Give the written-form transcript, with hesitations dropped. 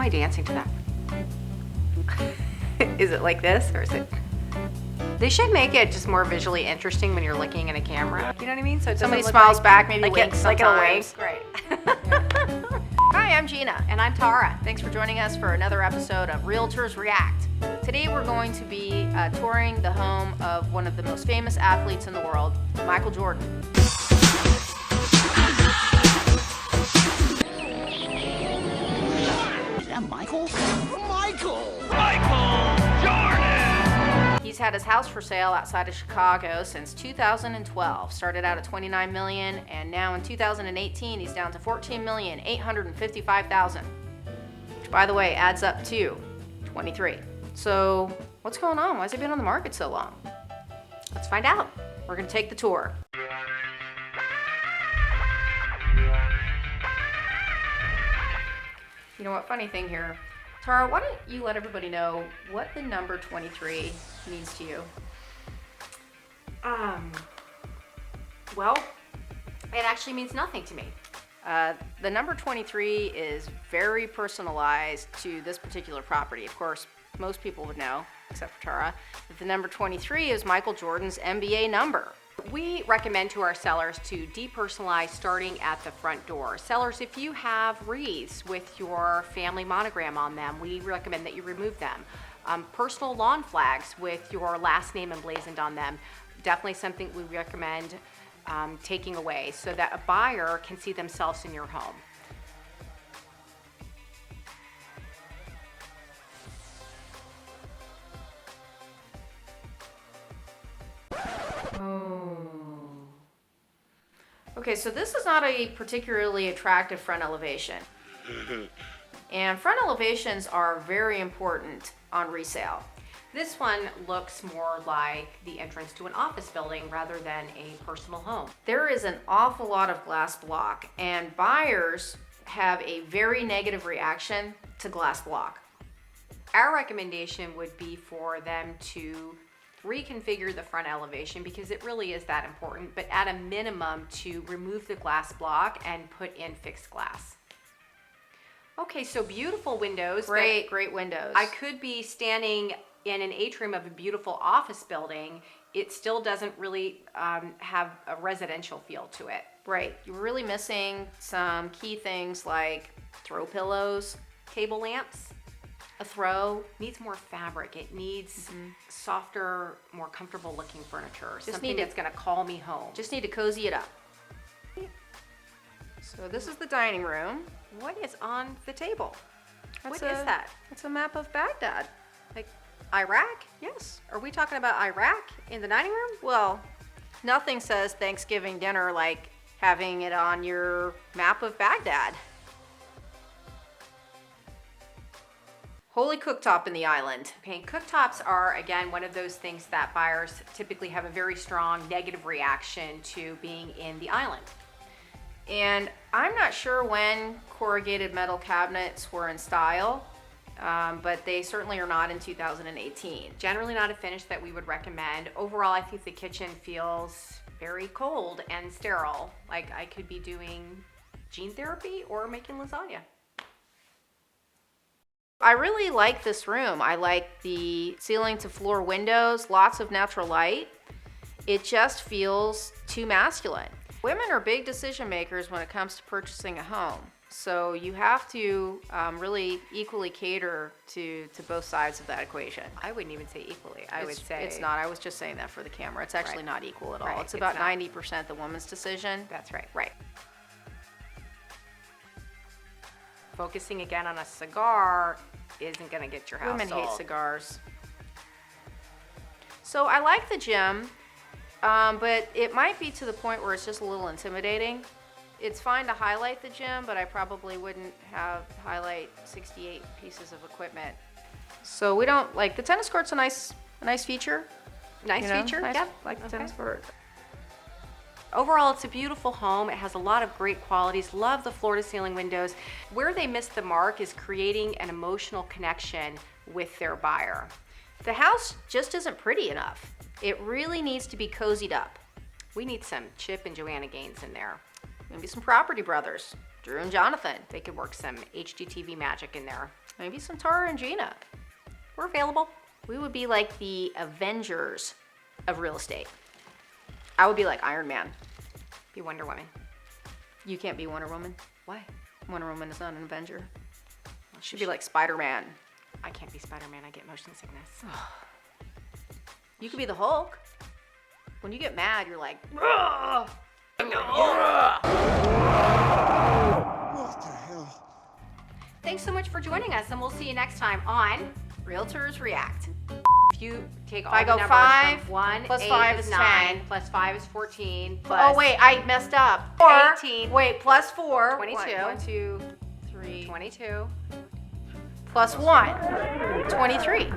I dancing to that? Is it like this or is it? They should make it just more visually interesting when you're looking at a camera. You know what I mean? So it Somebody doesn't smiles look back, maybe like winks like it'll wink. sometimes. Right. Hi, I'm Gina. And I'm Tara. Thanks for joining us for another episode of Realtors React. Today we're going to be touring the home of one of the most famous athletes in the world, Michael Jordan. Is that Michael? He's had his house for sale outside of Chicago since 2012. Started out at $29 million, and now in 2018 he's down to $14,855,000, which, by the way, adds up to 23. So what's going on? Why has it been on the market so long? Let's find out. We're gonna take the tour. You know what? Funny thing here. Tara, why don't you let everybody know what the number 23 means to you? Well, it actually means nothing to me. The number 23 is very personalized to this particular property. Of course, most people would know, except for Tara, that the number 23 is Michael Jordan's NBA number. We recommend to our sellers to depersonalize starting at the front door. Sellers, if you have wreaths with your family monogram on them, we recommend that you remove them. Personal lawn flags with your last name emblazoned on them, definitely something we recommend taking away so that a buyer can see themselves in your home. Okay, so this is not a particularly attractive front elevation. And front elevations are very important on resale. This one looks more like the entrance to an office building rather than a personal home. There is an awful lot of glass block, and buyers have a very negative reaction to glass block. Our recommendation would be for them to reconfigure the front elevation because it really is that important, but at a minimum to remove the glass block and put in fixed glass. Okay, so beautiful windows. Great windows. I could be standing in an atrium of a beautiful office building. It still doesn't really have a residential feel to it. Right, you're really missing some key things like throw pillows, Table lamps. a throw. Needs more fabric. It needs softer, more comfortable looking furniture. Just Something need to- that's gonna call me home. Just need to cozy it up. So this is the dining room. What is on the table? What What is that? It's a map of Baghdad. Like Iraq? Yes. Are we talking about Iraq in the dining room? Well, nothing says Thanksgiving dinner like having it on your map of Baghdad. Holy cooktop in the island. Okay, cooktops are, again, one of those things that buyers typically have a very strong negative reaction to being in the island. And I'm not sure when corrugated metal cabinets were in style, but they certainly are not in 2018. Generally not a finish that we would recommend. Overall, I think the kitchen feels very cold and sterile, like I could be doing gene therapy or making lasagna. I really like this room. I like the ceiling to floor windows, lots of natural light. It just feels too masculine. Women are big decision makers when it comes to purchasing a home. So you have to really equally cater to both sides of that equation. I wouldn't even say equally. I would say it's not. I was just saying that for the camera. It's actually Right. not equal at all. Right, It's about it's not. 90% the woman's decision. That's right. Right. Focusing again on a cigar isn't going to get your house Women hate sold. cigars. So I like the gym, but it might be to the point where it's just a little intimidating. It's fine to highlight the gym, but I probably wouldn't highlight 68 pieces of equipment. So we don't like the tennis court's a nice feature. Nice you know, feature. nice, Yep. like the Okay. tennis court. Overall, it's a beautiful home. It has a lot of great qualities. Love the floor-to-ceiling windows. Where they missed the mark is creating an emotional connection with their buyer. The house just isn't pretty enough. It really needs to be cozied up. We need some Chip and Joanna Gaines in there. Maybe some Property Brothers, Drew and Jonathan. They could work some HGTV magic in there. Maybe some Tara and Gina. We're available. We would be like the Avengers of real estate. I would be like Iron Man. Be Wonder Woman. You can't be Wonder Woman. Why? Wonder Woman is not an Avenger. She'd be like Spider-Man. I can't be Spider-Man. I get motion sickness. You could be the Hulk. When you get mad, you're like, What the hell? Thanks so much for joining us, and we'll see you next time on Realtors React. If you take all I the go numbers 5, from 1, plus 8 5 is is 9, 10. plus 5 is 14, plus Oh, wait, I messed up. 4. 18. Wait, plus 4. 22. 1, 2, 3. 22. Plus 1. 23.